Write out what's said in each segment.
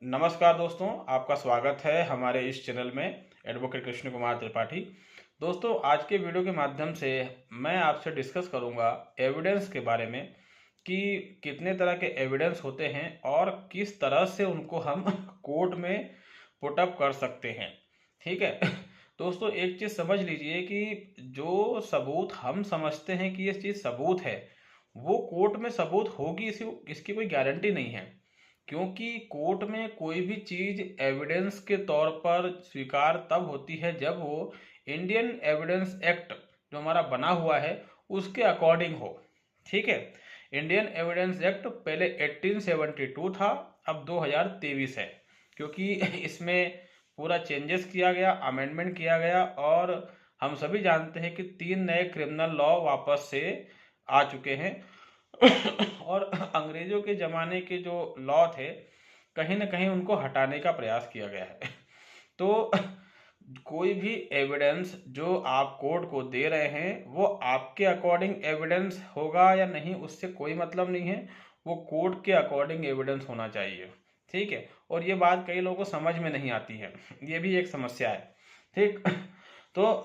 नमस्कार दोस्तों, आपका स्वागत है हमारे इस चैनल में एडवोकेट कृष्ण कुमार त्रिपाठी। दोस्तों, आज के वीडियो के माध्यम से मैं आपसे डिस्कस करूंगा एविडेंस के बारे में कि कितने तरह के एविडेंस होते हैं और किस तरह से उनको हम कोर्ट में पुटअप कर सकते हैं। ठीक है दोस्तों, एक चीज़ समझ लीजिए कि जो सबूत हम समझते हैं कि ये चीज़ सबूत है, वो कोर्ट में सबूत होगी इसकी कोई गारंटी नहीं है। क्योंकि कोर्ट में कोई भी चीज एविडेंस के तौर पर स्वीकार तब होती है जब वो इंडियन एविडेंस एक्ट जो हमारा बना हुआ है उसके अकॉर्डिंग हो। ठीक है, इंडियन एविडेंस एक्ट पहले 1872 था, अब 2023 है। क्योंकि इसमें पूरा चेंजेस किया गया, अमेंडमेंट किया गया और हम सभी जानते हैं कि 3 नए क्रिमिनल लॉ वापस से आ चुके हैं और अंग्रेजों के ज़माने के जो लॉ थे, कहीं ना कहीं उनको हटाने का प्रयास किया गया है। तो कोई भी एविडेंस जो आप कोर्ट को दे रहे हैं वो आपके अकॉर्डिंग एविडेंस होगा या नहीं, उससे कोई मतलब नहीं है। वो कोर्ट के अकॉर्डिंग एविडेंस होना चाहिए। ठीक है, और ये बात कई लोगों को समझ में नहीं आती है, ये भी एक समस्या है। ठीक तो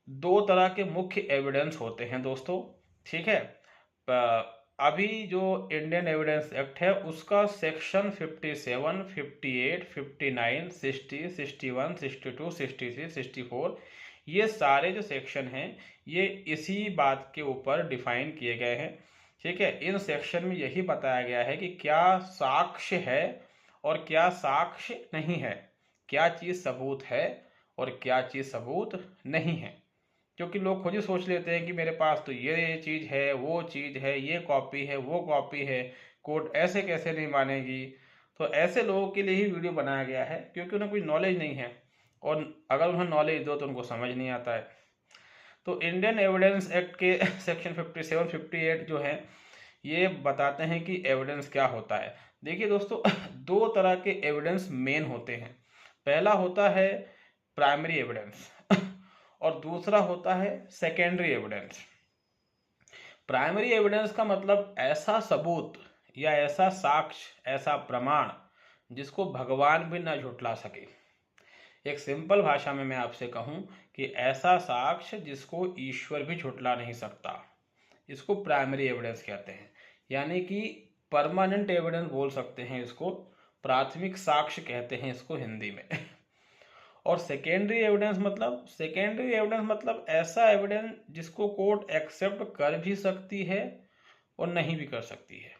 दो तरह के मुख्य एविडेंस होते हैं दोस्तों। ठीक है, अभी जो इंडियन एविडेंस एक्ट है उसका सेक्शन 57, 58, 59, 60, 61, 62, 63, 64, ये सारे जो सेक्शन हैं ये इसी बात के ऊपर डिफाइन किए गए हैं। ठीक है, इन सेक्शन में यही बताया गया है कि क्या साक्ष्य है और क्या साक्ष्य नहीं है, क्या चीज़ सबूत है और क्या चीज़ सबूत नहीं है। क्योंकि लोग खुद ही सोच लेते हैं कि मेरे पास तो ये चीज़ है, वो चीज़ है, ये कॉपी है, वो कॉपी है, कोर्ट ऐसे कैसे नहीं मानेगी। तो ऐसे लोगों के लिए ही वीडियो बनाया गया है, क्योंकि उन्हें कोई नॉलेज नहीं है और अगर उन्हें नॉलेज दो तो उनको समझ नहीं आता है। तो इंडियन एविडेंस एक्ट के सेक्शन 57, 58 जो है ये बताते हैं कि एविडेंस क्या होता है। देखिए दोस्तों, दो तरह के एविडेंस मेन होते हैं। पहला होता है प्राइमरी एविडेंस और दूसरा होता है सेकेंडरी एविडेंस। प्राइमरी एविडेंस का मतलब ऐसा सबूत या ऐसा साक्ष्य, ऐसा प्रमाण जिसको भगवान भी ना झुठला सके। एक सिंपल भाषा में मैं आपसे कहूं कि ऐसा साक्ष्य जिसको ईश्वर भी झुठला नहीं सकता, इसको प्राइमरी एविडेंस कहते हैं। यानी कि परमानेंट एविडेंस बोल सकते हैं इसको, प्राथमिक साक्ष्य कहते हैं इसको हिंदी में। और सेकेंडरी एविडेंस मतलब ऐसा एविडेंस जिसको कोर्ट एक्सेप्ट कर भी सकती है और नहीं भी कर सकती है,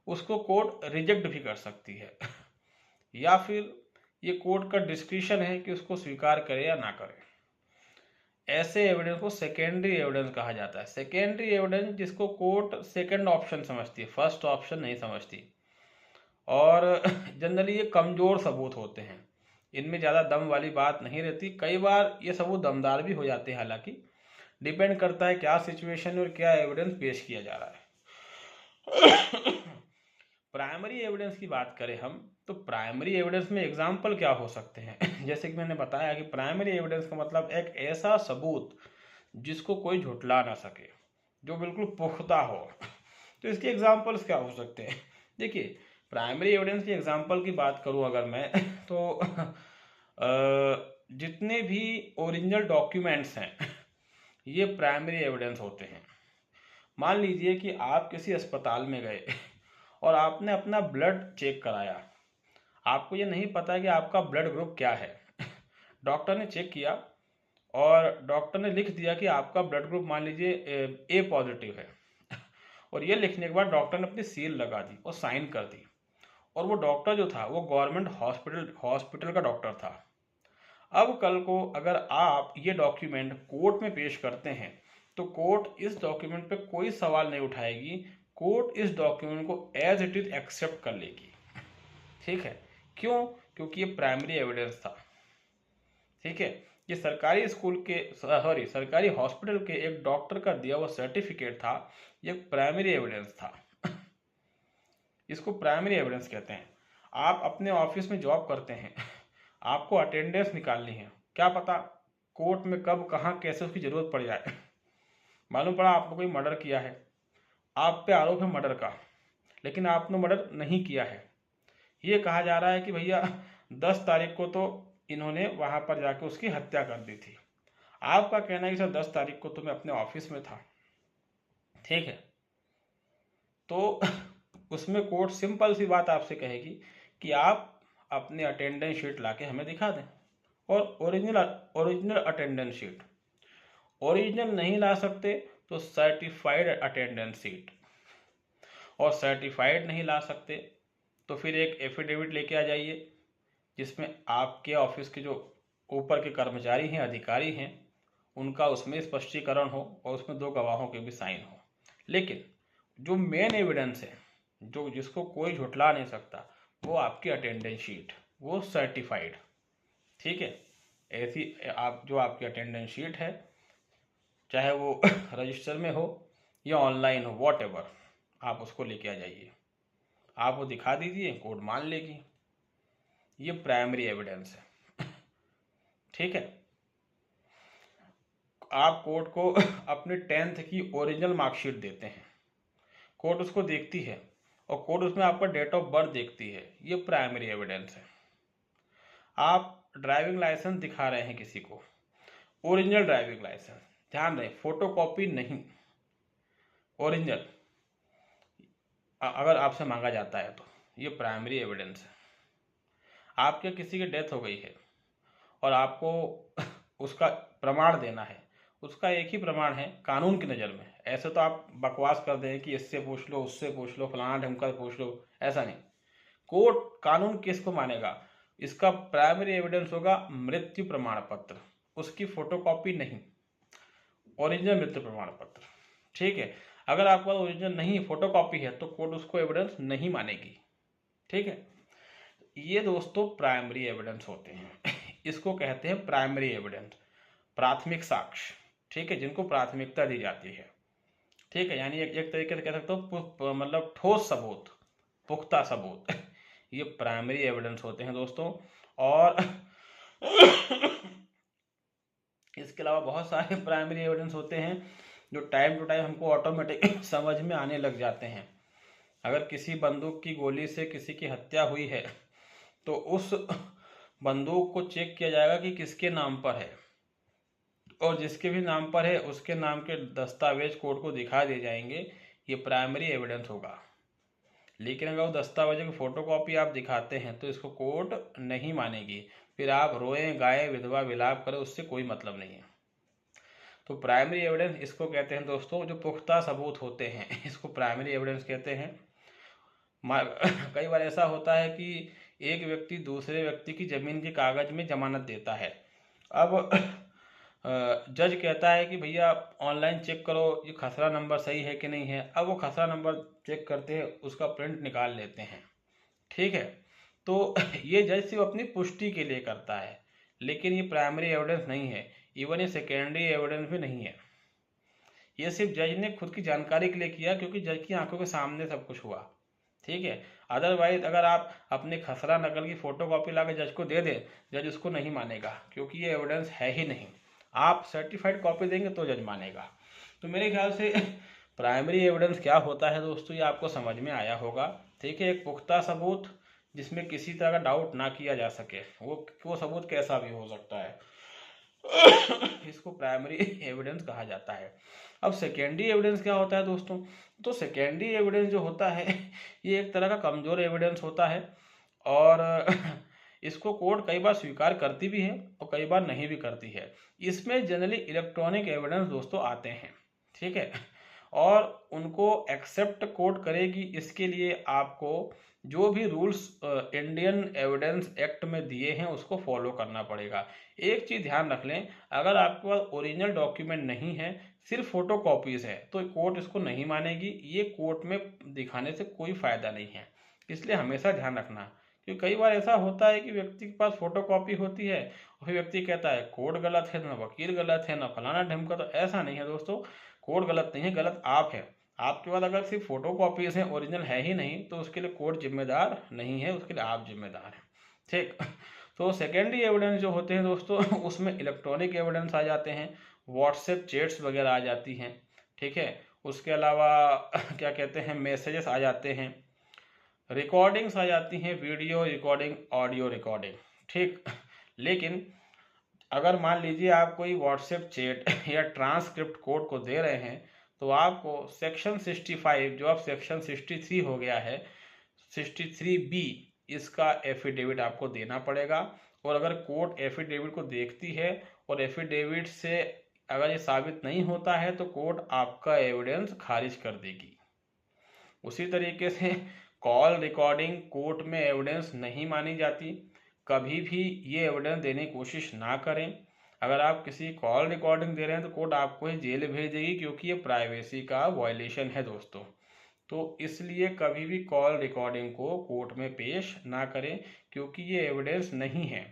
उसको कोर्ट रिजेक्ट भी कर सकती है या फिर ये कोर्ट का डिस्क्रिशन है कि उसको स्वीकार करे या ना करे। ऐसे एविडेंस को सेकेंडरी एविडेंस कहा जाता है। सेकेंडरी एविडेंस जिसको कोर्ट सेकंड ऑप्शन समझती है, फर्स्ट ऑप्शन नहीं समझती। और जनरली ये कमजोर सबूत होते हैं, इनमें ज़्यादा दम वाली बात नहीं रहती। कई बार ये सबूत दमदार भी हो जाते हैं, हालांकि डिपेंड करता है क्या सिचुएशन और क्या एविडेंस पेश किया जा रहा है। प्राइमरी एविडेंस की बात करें हम, तो प्राइमरी एविडेंस में एग्जाम्पल क्या हो सकते हैं जैसे कि मैंने बताया कि प्राइमरी एविडेंस का मतलब एक ऐसा सबूत जिसको कोई झुठला ना सके, जो बिल्कुल पुख्ता हो। तो इसके एग्जाम्पल्स क्या हो सकते हैं? देखिए, प्राइमरी एविडेंस की एग्जांपल की बात करूं अगर मैं तो जितने भी ओरिजिनल डॉक्यूमेंट्स हैं ये प्राइमरी एविडेंस होते हैं। मान लीजिए कि आप किसी अस्पताल में गए और आपने अपना ब्लड चेक कराया, आपको ये नहीं पता कि आपका ब्लड ग्रुप क्या है। डॉक्टर ने चेक किया और डॉक्टर ने लिख दिया कि आपका ब्लड ग्रुप मान लीजिए ए पॉजिटिव है। और ये लिखने के बाद डॉक्टर ने अपनी सील लगा दी और साइन कर दी। और वो डॉक्टर जो था वो गवर्नमेंट हॉस्पिटल का डॉक्टर था। अब कल को अगर आप ये डॉक्यूमेंट कोर्ट में पेश करते हैं तो कोर्ट इस डॉक्यूमेंट पे कोई सवाल नहीं उठाएगी, कोर्ट इस डॉक्यूमेंट को एज इट इज एक्सेप्ट कर लेगी। ठीक है, क्यों? क्योंकि ये प्राइमरी एविडेंस था। ठीक है, ये सरकारी स्कूल के सरकारी हॉस्पिटल के एक डॉक्टर का दिया हुआ सर्टिफिकेट था, ये प्राइमरी एविडेंस था। इसको प्राइमरी एविडेंस कहते हैं। आप अपने ऑफिस में जॉब करते हैं, आपको अटेंडेंस निकालनी है, क्या पता कोर्ट में कब कहाँ कैसे उसकी ज़रूरत पड़ जाए। मालूम पड़ा आपने कोई मर्डर किया है, आप पे आरोप है मर्डर का, लेकिन आपने मर्डर नहीं किया है, ये कहा जा रहा है कि भैया 10 तारीख को तो इन्होंने वहां पर जाके उसकी हत्या कर दी थी। आपका कहना है कि सर 10 तारीख को तो मैं अपने ऑफिस में था, ठीक है, तो उसमें कोर्ट सिंपल सी बात आपसे कहेगी कि आप अपने अटेंडेंस शीट लाके हमें दिखा दें, और ओरिजिनल अटेंडेंस शीट। ओरिजिनल नहीं ला सकते तो सर्टिफाइड अटेंडेंस शीट, और सर्टिफाइड नहीं ला सकते तो फिर एक एफिडेविट लेके आ जाइए जिसमें आपके ऑफिस के जो ऊपर के कर्मचारी हैं, अधिकारी हैं, उनका उसमें स्पष्टीकरण हो और उसमें 2 गवाहों के भी साइन हो। लेकिन जो मेन एविडेंस है, जो जिसको कोई झुठला नहीं सकता, वो आपकी अटेंडेंस शीट, वो सर्टिफाइड, ठीक है। ऐसी आप जो आपकी अटेंडेंस शीट है, चाहे वो रजिस्टर में हो या ऑनलाइन हो, वॉटएवर, आप उसको लेके आ जाइए, आप वो दिखा दीजिए, कोर्ट मान लेगी। ये प्राइमरी एविडेंस है, ठीक है। आप कोर्ट को अपने 10th की ओरिजिनल मार्कशीट देते हैं, कोर्ट उसको देखती है और कोर्ट उसमें आपका डेट ऑफ बर्थ देखती है, ये प्राइमरी एविडेंस है। आप ड्राइविंग लाइसेंस दिखा रहे हैं किसी को, ओरिजिनल ड्राइविंग लाइसेंस, ध्यान रहे फोटोकॉपी नहीं, ओरिजिनल अगर आपसे मांगा जाता है तो ये प्राइमरी एविडेंस है। आपके किसी की डेथ हो गई है और आपको उसका प्रमाण देना है, उसका एक ही प्रमाण है कानून की नज़र में। ऐसे तो आप बकवास कर दें कि इससे पूछ लो, उससे पूछ लो, फलाना ढमका पूछ लो, ऐसा नहीं। कोर्ट कानून किसको मानेगा, इसका प्राइमरी एविडेंस होगा मृत्यु प्रमाण पत्र, उसकी फोटोकॉपी नहीं, ओरिजिनल मृत्यु प्रमाण पत्र, ठीक है। अगर आपके पास ओरिजिनल नहीं, फोटोकॉपी है, तो कोर्ट उसको एविडेंस नहीं मानेगी, ठीक है। ये दोस्तों प्राइमरी एविडेंस होते हैं इसको कहते हैं प्राइमरी एविडेंस, प्राथमिक साक्ष्य, ठीक है, जिनको प्राथमिकता दी जाती है, ठीक है। यानी एक तरीके से कह सकते हो मतलब ठोस सबूत, पुख्ता सबूत ये प्राइमरी एविडेंस होते हैं दोस्तों। और इसके अलावा बहुत सारे प्राइमरी एविडेंस होते हैं जो टाइम टू टाइम हमको ऑटोमेटिक समझ में आने लग जाते हैं। अगर किसी बंदूक की गोली से किसी की हत्या हुई है तो उस बंदूक को चेक किया जाएगा कि किसके नाम पर है, और जिसके भी नाम पर है उसके नाम के दस्तावेज कोर्ट को दिखा दिए जाएंगे, ये प्राइमरी एविडेंस होगा। लेकिन अगर वो दस्तावेजों की फोटोकॉपी आप दिखाते हैं तो इसको कोर्ट नहीं मानेगी, फिर आप रोएं गाएं विधवा विलाप करें, उससे कोई मतलब नहीं है। तो प्राइमरी एविडेंस इसको कहते हैं दोस्तों, जो पुख्ता सबूत होते हैं इसको प्राइमरी एविडेंस कहते हैं। कई बार ऐसा होता है कि एक व्यक्ति दूसरे व्यक्ति की जमीन के कागज में जमानत देता है। अब जज कहता है कि भैया ऑनलाइन चेक करो ये खसरा नंबर सही है कि नहीं है। अब वो खसरा नंबर चेक करते हैं, उसका प्रिंट निकाल लेते हैं, ठीक है। तो ये जज सिर्फ अपनी पुष्टि के लिए करता है, लेकिन ये प्राइमरी एविडेंस नहीं है, इवन ये सेकेंडरी एविडेंस भी नहीं है। ये सिर्फ जज ने खुद की जानकारी के लिए किया, क्योंकि जज की आंखों के सामने सब कुछ हुआ, ठीक है। अदरवाइज अगर आप अपने खसरा नकल की फोटोकॉपी ला के जज को दे दें, जज उसको नहीं मानेगा, क्योंकि ये एविडेंस है ही नहीं। आप सर्टिफाइड कॉपी देंगे तो जज मानेगा। तो मेरे ख्याल से प्राइमरी एविडेंस क्या होता है दोस्तों, ये आपको समझ में आया होगा, ठीक है। एक पुख्ता सबूत जिसमें किसी तरह का डाउट ना किया जा सके, वो सबूत कैसा भी हो सकता है इसको प्राइमरी एविडेंस कहा जाता है। अब सेकेंडरी एविडेंस क्या होता है दोस्तों, तो सेकेंडरी एविडेंस जो होता है ये एक तरह का कमजोर एविडेंस होता है, और इसको कोर्ट कई बार स्वीकार करती भी है और कई बार नहीं भी करती है। इसमें जनरली इलेक्ट्रॉनिक एविडेंस दोस्तों आते हैं, ठीक है, और उनको एक्सेप्ट कोर्ट करेगी। इसके लिए आपको जो भी रूल्स इंडियन एविडेंस एक्ट में दिए हैं उसको फॉलो करना पड़ेगा। एक चीज़ ध्यान रख लें, अगर आपके पास ओरिजिनल डॉक्यूमेंट नहीं है, सिर्फ फोटो कॉपीज है, तो कोर्ट इसको नहीं मानेगी। ये कोर्ट में दिखाने से कोई फायदा नहीं है, इसलिए हमेशा ध्यान रखना। क्योंकि कई बार ऐसा होता है कि व्यक्ति के पास फोटो कॉपी होती है और फिर व्यक्ति कहता है कोर्ट गलत है, ना वकील गलत है, ना फलाना ढमका। तो ऐसा नहीं है दोस्तों, कोर्ट गलत नहीं है, गलत आप है। आपके पास अगर सिर्फ फोटो कॉपीज हैं, ओरिजिनल है ही नहीं, तो उसके लिए कोर्ट जिम्मेदार नहीं है, उसके लिए आप जिम्मेदार हैं, ठीक। तो सेकेंडरी एविडेंस जो होते हैं दोस्तों उसमें इलेक्ट्रॉनिक एविडेंस आ जाते हैं, व्हाट्सएप चैट्स वगैरह आ जाती हैं, ठीक है। उसके अलावा क्या कहते हैं, मैसेजेस आ जाते हैं, रिकॉर्डिंग्स आ जाती हैं, वीडियो रिकॉर्डिंग, ऑडियो रिकॉर्डिंग, ठीक। लेकिन अगर मान लीजिए आप कोई व्हाट्सएप चैट या ट्रांसक्रिप्ट कोड को दे रहे हैं, तो आपको सेक्शन 65, जो अब सेक्शन 63 हो गया है, 63B, इसका एफिडेविट आपको देना पड़ेगा। और अगर कोर्ट एफिडेविट को देखती है और एफिडेविट से अगर ये साबित नहीं होता है तो कोर्ट आपका एविडेंस खारिज कर देगी। उसी तरीके से कॉल रिकॉर्डिंग कोर्ट में एविडेंस नहीं मानी जाती। कभी भी ये एविडेंस देने की कोशिश ना करें। अगर आप किसी कॉल रिकॉर्डिंग दे रहे हैं तो कोर्ट आपको ही जेल भेज देगी, क्योंकि ये प्राइवेसी का वायलेशन है दोस्तों। तो इसलिए कभी भी कॉल रिकॉर्डिंग को कोर्ट में पेश ना करें, क्योंकि ये एविडेंस नहीं है।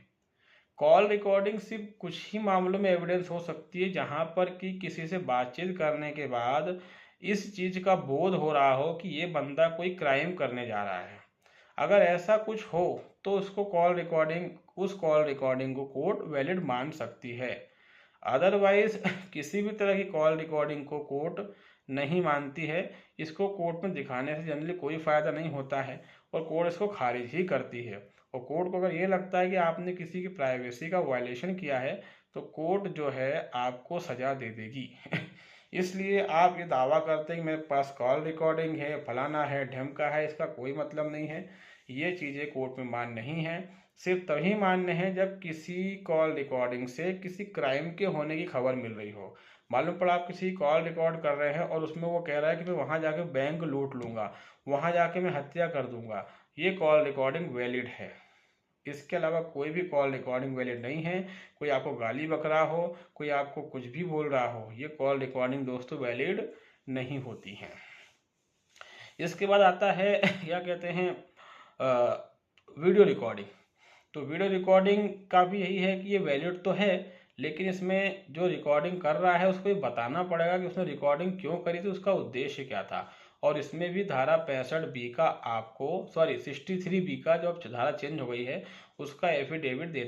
कॉल रिकॉर्डिंग सिर्फ कुछ ही मामलों में एविडेंस हो सकती है, जहां पर कि किसी से बातचीत करने के बाद इस चीज का बोध हो रहा हो कि ये बंदा कोई क्राइम करने जा रहा है। अगर ऐसा कुछ हो तो उसको उस कॉल रिकॉर्डिंग को कोर्ट वैलिड मान सकती है। अदरवाइज किसी भी तरह की कॉल रिकॉर्डिंग को कोर्ट नहीं मानती है। इसको कोर्ट में दिखाने से जनरली कोई फायदा नहीं होता है और कोर्ट इसको खारिज ही करती है। और कोर्ट को अगर ये लगता है कि आपने किसी की प्राइवेसी का वायलेशन किया है तो कोर्ट जो है आपको सजा दे देगी। इसलिए आप ये दावा करते हैं कि मेरे पास कॉल रिकॉर्डिंग है, फलाना है, ढमका है, इसका कोई मतलब नहीं है। ये चीज़ें कोर्ट में मान्य नहीं है। सिर्फ तभी मान्य है जब किसी कॉल रिकॉर्डिंग से किसी क्राइम के होने की खबर मिल रही हो। मालूम पड़ा आप किसी कॉल रिकॉर्ड कर रहे हैं और उसमें वो कह रहा है कि मैं वहाँ जाके बैंक लूट लूँगा, वहाँ जाके मैं हत्या कर दूंगा, ये कॉल रिकॉर्डिंग वैलिड है। इसके अलावा कोई भी कॉल रिकॉर्डिंग वैलिड नहीं है। कोई आपको गाली बक रहा हो, कोई आपको कुछ भी बोल रहा हो, ये कॉल रिकॉर्डिंग दोस्तों वैलिड नहीं होती है। इसके बाद आता है क्या कहते हैं, वीडियो रिकॉर्डिंग। तो वीडियो रिकॉर्डिंग का भी यही है कि ये वैलिड तो है, लेकिन इसमें जो रिकॉर्डिंग कर रहा है उसको ये बताना पड़ेगा कि उसने रिकॉर्डिंग क्यों करी थी, उसका उद्देश्य क्या था। और इसमें भी धारा 65B का आपको 63B का जो अब धारा चेंज हो गई है उसका एफिडेविट देना